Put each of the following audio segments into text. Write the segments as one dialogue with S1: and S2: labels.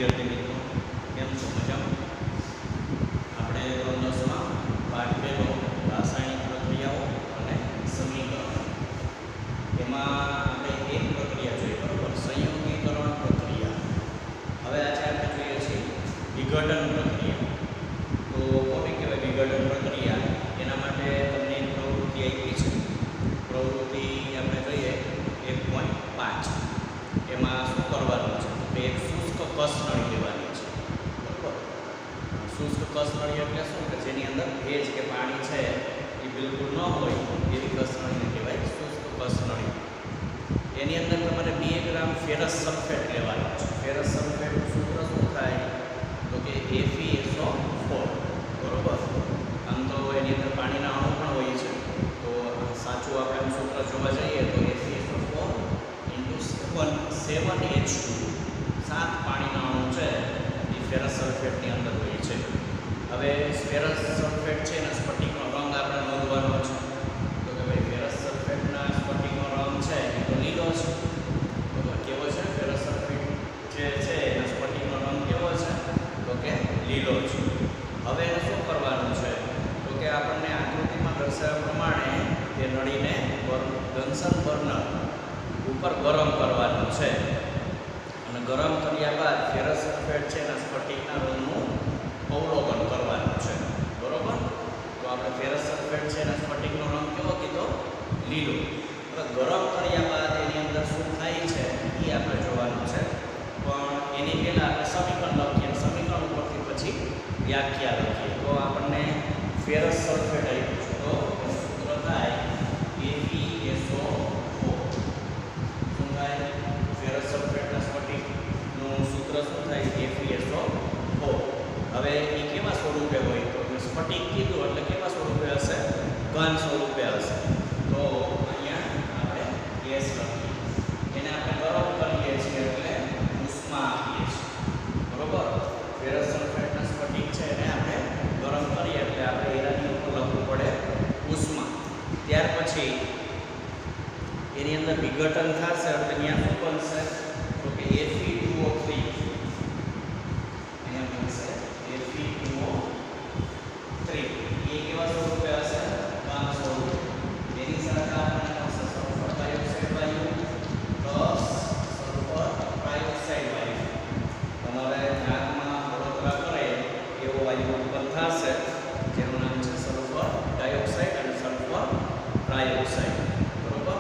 S1: વિદ્યાર્થી મિત્રો, કેમ છો? મજામાં? આપણે ધોરણ 10માં પાઠ 2 રાસાયણિક પ્રક્રિયાઓ અને સમીકરણ, એમાં આપણે એક પ્રક્રિયા જોઈ, બરોબર, સંયોગીકરણ પ્રક્રિયા. હવે આજે આપણે જોઈએ છીએ વિઘટન પ્રક્રિયા. તો કોને કહેવાય વિઘટન પ્રક્રિયા? એના માટે તમને એક પ્રવૃત્તિ આપી છે. પ્રવૃત્તિ આપણે જોઈએ 1.5. એમાં શું કરવાનું છે? એક શુષ્ક કસનળી લેવાની છે, બરાબર. શુષ્ક કસનળી એટલે શું? કે જેની અંદર ભેજ કે પાણી છે એ બિલકુલ ન હોય એવી કસનળીને કહેવાય શુષ્ક કસનળી. એની અંદર તમારે 2 ગ્રામ ફેરસ સલ્ફેટ લેવાનું છે. ફેરસ સલ્ફેટનું સૂત્ર શું થાય? તો કે FeSO4, બરાબર. આમ તો એની અંદર પાણીના અણુ પણ હોય છે, તો સાચું આપણે સૂત્ર જોવા જઈએ તો FeSO4 × 7H2, 7 પાણીના અણુ છે એ ફેરસ સલ્ફેટની અંદર હોય છે. હવે ફેરસ સલ્ફેટ છે એના સ્ફટિકનો રંગ આપણે નોંધવાનો છે. તો કે ભાઈ ફેરસ સલ્ફેટના સ્ફટિકનો રંગ છે એ તો લીલો છે, બરાબર. કેવો છે? ફેરસ સલ્ફેટ જે છે એના સ્ફટિકનો રંગ કેવો છે? તો કે લીલો છે. હવે એને શું કરવાનું છે? તો કે આપણને આકૃતિમાં દર્શાવ્યા પ્રમાણે તે નળીને ગન્સન બર્નર ઉપર ગરમ કરવાનું છે, અને ગરમ કર્યા બાદ ફેરસ સલ્ફેટ છે એના સ્ફટિકના રંગનું અવલોકન કરવાનું છે, બરોબર. તો આપણે ફેરસ સલ્ફેટ છે એના સ્ફટિકનો રંગ કેવો કીધો? લીલો. હવે ગરમ કર્યા બાદ એની અંદર શું થાય છે એ આપણે જોવાનું છે, પણ એની પહેલાં આપણે સમીકરણ લખીએ. સમીકરણ ઉપરથી પછી વ્યાખ્યા લખીએ. તો આપણને ફેરસ સલ્ફેટ આપ્યું છે, તો સૂત્ર થાય FeSO4. શું થાય? ફેરસ સલ્ફેટના સ્ફટિકનું સૂત્ર શું થાય? FeSO4. હવે એ કેવા સ્વરૂપે હોય? તો સ્ફટિક કીધું એટલે કેવા સ્વરૂપે હશે? ઘન સ્વરૂપે હશે. તો અહીંયા આપણે ગેસ લખીએ. એને આપણે ગરમ કરીએ છીએ એટલે ઉષ્મા આપીએ છીએ, બરોબર. ફેરસ સલ્ફેટના સ્ફટિક છે એને આપણે ગરમ કરીએ એટલે આપણે એની ઉપર લખવું પડે ઉષ્મા. ત્યાર પછી એની અંદર વિઘટન થશે એટલે ત્યાં શું બનશે? તો કે Fe2O3. અહીંયા બનશે Fe2O3. એ કેવા સ્વરૂપે હશે? ઘન સ્વરૂપે. એની સાથે આપણને મળશે સલ્ફર ડાયોક્સાઇડ વાયુ પ્લસ સલ્ફર ટ્રાયોક્સાઇડ વાયુ. તમારે નાકમાં બળતરા કરે એવો વાયુ ઉત્પન્ન થશે, જેનું નામ છે સલ્ફર ડાયોક્સાઇડ અને સલ્ફર ટ્રાયોક્સાઇડ, બરોબર.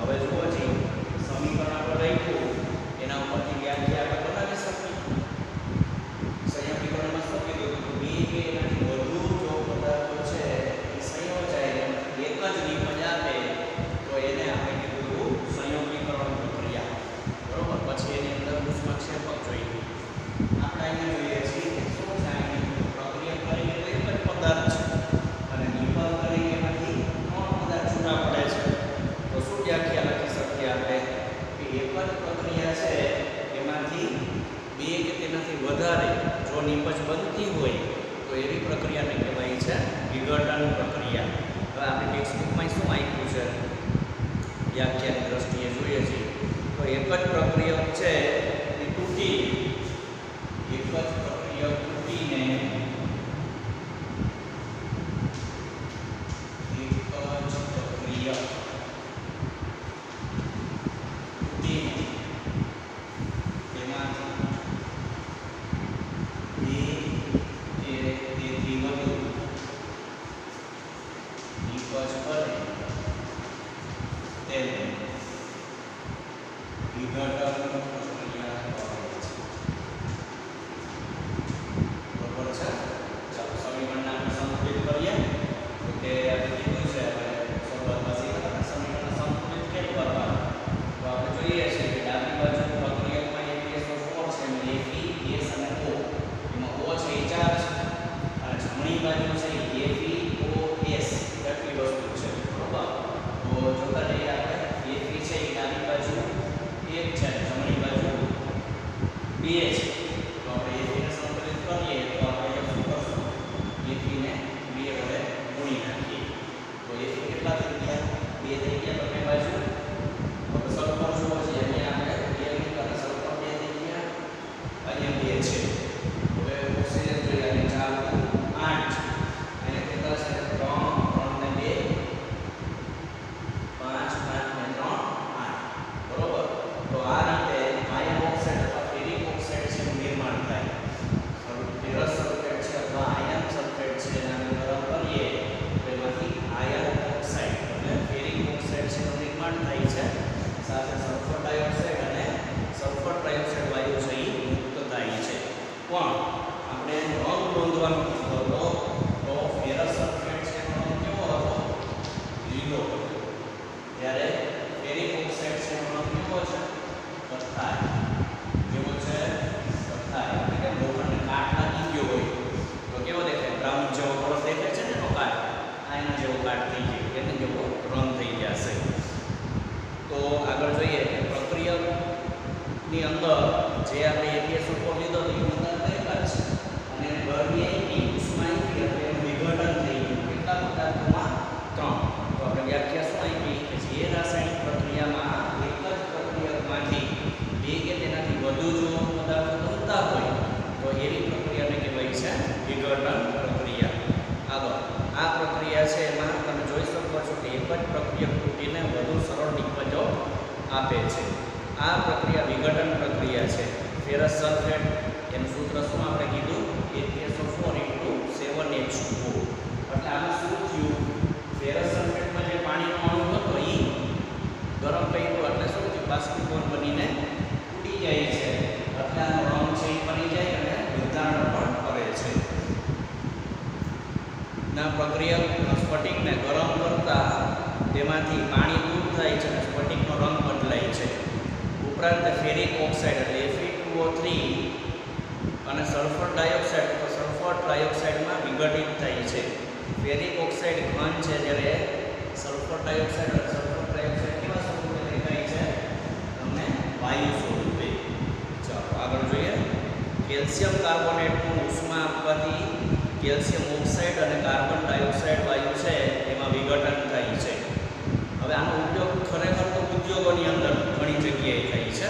S1: હવે જુઓ જી, સમીકરણ આપણે લખ્યું એના ઉપરથી વ્યાખ્યા આપણે બનાવી શકીએ. સંયોગીકરણમાં શું કીધું? બે કે એનાથી વધુ જો પદાર્થો છે એ સંયોજાય એક જ નિપજ આપે તો એને આપણે કીધું સંયોગીકરણ પ્રક્રિયા, બરોબર. પછી એની અંદર ઉષ્માક્ષેપક જોઈએ. આપણે અહીંયા જોઈએ છીએ શું થાય? પ્રક્રિયા કરીને તો એક જ પદાર્થ છે અને નિપજ કરીને એમાંથી 3 પદાર્થ છૂટા પડે છે. તો શું વ્યાખ્યા લખી શકીએ આપણે? કે એક જ પ્રક્રિયા છે એમાંથી 2 કે તેનાથી વધારે જો નિપજ બનતી હોય તો એવી પ્રક્રિયાને કહેવાય છે વિઘટન પ્રક્રિયા. હવે આપણે ટેક્સ્ટબુકમાં શું આપ્યું છે વ્યાખ્યાની દ્રષ્ટિએ જોઈએ છીએ તો એક જ પ્રક્રિયક છે એ તૂટી, એક જ પ્રક્રિયક તૂટીને અહીંયા 2 વધુ જો પદાર્થો બનતા હોય તો એવી પ્રક્રિયાને કહેવાય છે વિઘટન પ્રક્રિયા. આગળ આ પ્રક્રિયા છે એમાં તમે જોઈ શકો છો કે એક જ પ્રક્રિયા તૂટીને વધુ સરળ નિપજો આપે છે. આ પ્રક્રિયા વિઘટન પ્રક્રિયા છે. ફેરસ સલ્ફેટ એનું સૂત્ર શું આપણે કીધું, HSO4 * 7H2O. એટલે આમાં શું થયું, ફેરસ સલ્ફેટમાં જે પાણીનો અણુ હતો એ ગરમ કર્યું એટલે શું થયું, બાષ્પીભવન બનીને તૂટી જાય છે. એટલે આનો રંગ છે એ ફરી જાય અને વિતરણ પણ કરે છે. ના પ્રક્રિયા સ્ફટિકને ગરમ કરતા તેમાંથી પાણી દૂર થાય છે અને સ્ફટિકનો રંગ બદલાય છે. ઉપરાંત ફેરિક ઓક્સાઇડ એટલે Fe2O3 અને સલ્ફર ડાયોક્સાઇડ તો સલ્ફર ટ્રાયોક્સાઇડમાં વિઘટિત થાય છે. ફેરિક ઓક્સાઇડ ઘન છે જ્યારે સલ્ફર ડાયોક્સાઇડ અને સલ્ફર ટ્રાયોક્સાઇડ કેવા સ્વરૂપે દેખાય છે, તમને વાયુ સ્વરૂપે. ચાલો આગળ જોઈએ. કેલ્શિયમ કાર્બોનેટનું ઉષ્મા આપવાથી કેલ્શિયમ ઓક્સાઇડ અને કાર્બન ડાયોક્સાઇડ વાયુ છે એમાં વિઘટન થાય છે. હવે આનો ઉપયોગ ખરેખર તો ઉદ્યોગોની અંદર ઘણી જગ્યાએ થાય છે.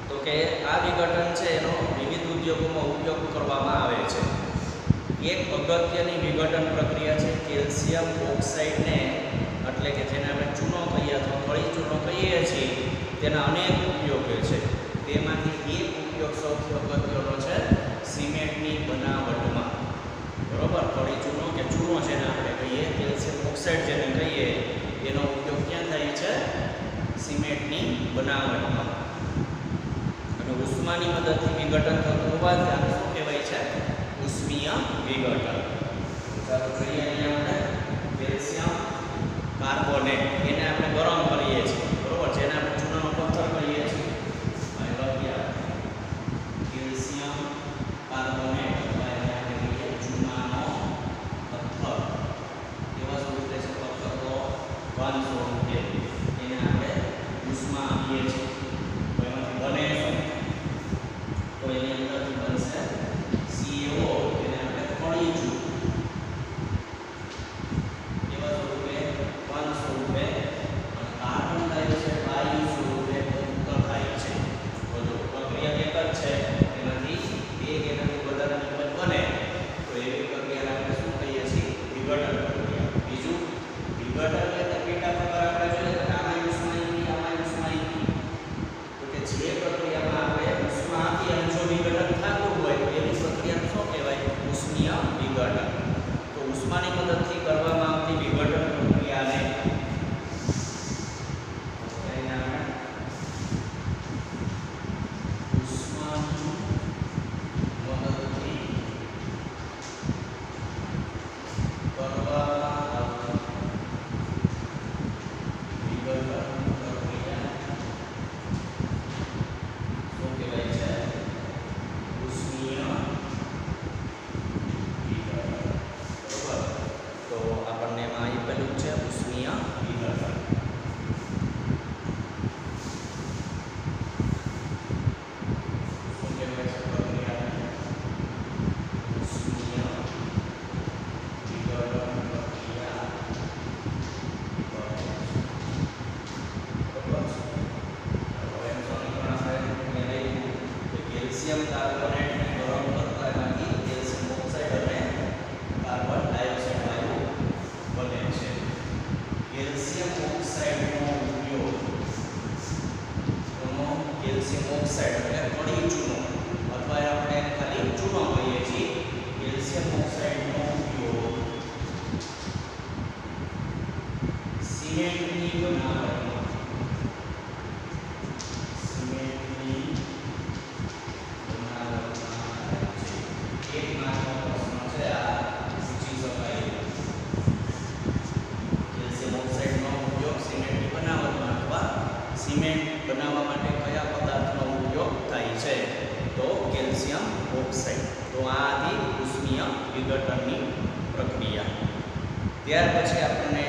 S1: તો કે આ વિઘટન છે એનો વિવિધ ઉદ્યોગોમાં ઉપયોગ કરવામાં આવે છે. એક અગત્યની વિઘટન પ્રક્રિયા છે કેલ્શિયમ ઓક્સાઇડને, એટલે કે જેને આપણે ચૂનો કહીએ અથવા ખળી ચૂનો કહીએ છીએ, તેના અનેક ઉપયોગો છે. તેમાંથી એક ઉપયોગ સૌથી અગત્યનો છે સિમેન્ટની બનાવટમાં. બરોબર, ખળી ચૂનો કે ચૂનો જેને આપણે કહીએ, કેલ્શિયમ ઓક્સાઇડ જેને કહીએ, એનો ઉપયોગ ક્યાં થાય છે, સિમેન્ટની બનાવટમાં. અને ઉષ્માની મદદથી વિઘટન થતું હોવાથી આને શું કહેવાય છે, ઉષ્મીય વિઘટન. ચાલો જોઈએ અહીંયા આપણે કેલ્શિયમ કાર્બોનેટ, એને આપણે ગરમ કરીએ છીએ. બરોબર, જેને આપણે ચૂનાનો પથ્થર કહીએ છીએ. અને લખ્યા કેલ્શિયમ કાર્બોનેટ અથવા એને આપણે કહીએ ચૂનાનો પથ્થર. એવા સ્વરૂપે છે પથ્થર તો ઘન સ્વરૂપે એને આપણે ઉષ્મા આપીએ છીએ. તો એમાંથી બને શું, તો એની અંદરથી બનશે CO, એને આપણે ખળી ચૂનો. એવા સ્વરૂપે ઘન સ્વરૂપે અને કાર્બન ડાયોક્સાઇડ વાયુ સ્વરૂપે મુક્ત થાય છે. તો જો પ્રક્રિયા એક જ છે, એમાંથી એક એનાથી વધારે નિપજ બને તો એવી પ્રક્રિયાને આપણે શું કહીએ છીએ, વિઘટન પ્રક્રિયા. બીજું વિઘટન એટલે પેટા પ્રકાર આપણે જોઈએ કે આમાં ઉષ્મા આપી, આમાં ઉષ્મા આપી. તો કે જે પ્રક્રિયામાં આપણે ઉષ્મા આપી અને જો વિઘટન થતું હોય તો એવી પ્રક્રિયાને શું કહેવાય, ઉષ્મીય વિઘટન. તો ઉષ્માની મદદથી કરવામાં આવતી વિઘટન પ્રક્રિયાને ઉષ્માની મદદથી કરવામાં આવતી વિઘટન પ્રક્રિયા શું કહેવાય છે, ઉષ્મીય વિઘટન. બરોબર, તો આપણને એમાં આપેલું છે ઉષ્મીય વિઘટન. શું કહેવાય છે પ્રક્રિયાને, ઉષ્મીય વિઘટન પ્રક્રિયા. બરોબર, હવે એનું સમીકરણ આપણે લઈ કે કેલ્શિયમ કાર્બોનેટને ગરમ કરતા એમાંથી કેલ્શિયમ ઓક્સાઇડ અને કાર્બન ડાયોક્સાઇડ વાયુ બને છે. કેલ્શિયમ ઓક્સાઇડનો ઉપયોગ, કેલ્શિયમ ઓક્સાઇડ એટલે ખળી ચૂનો અથવા આપણે ખાલી ચૂનો કહીએ છીએ. કેલ્શિયમ ઓક્સાઇડનો ઉપયોગ સિમેન્ટની બનાવટમાં, સિમેન્ટની બનાવટમાં છે. એક માર્કનો પ્રશ્ન છે આ, પૂછી શકાય. કેલ્શિયમ ઓક્સાઇડનો ઉપયોગ સિમેન્ટની બનાવટમાં અથવા સિમેન્ટ બનાવવા માટે કયા પદાર્થનો ઉપયોગ થાય છે, તો કેલ્શિયમ ઓક્સાઇડ. તો આ હતી ઉષ્મીય વિઘટનની પ્રક્રિયા. ત્યાર પછી આપણને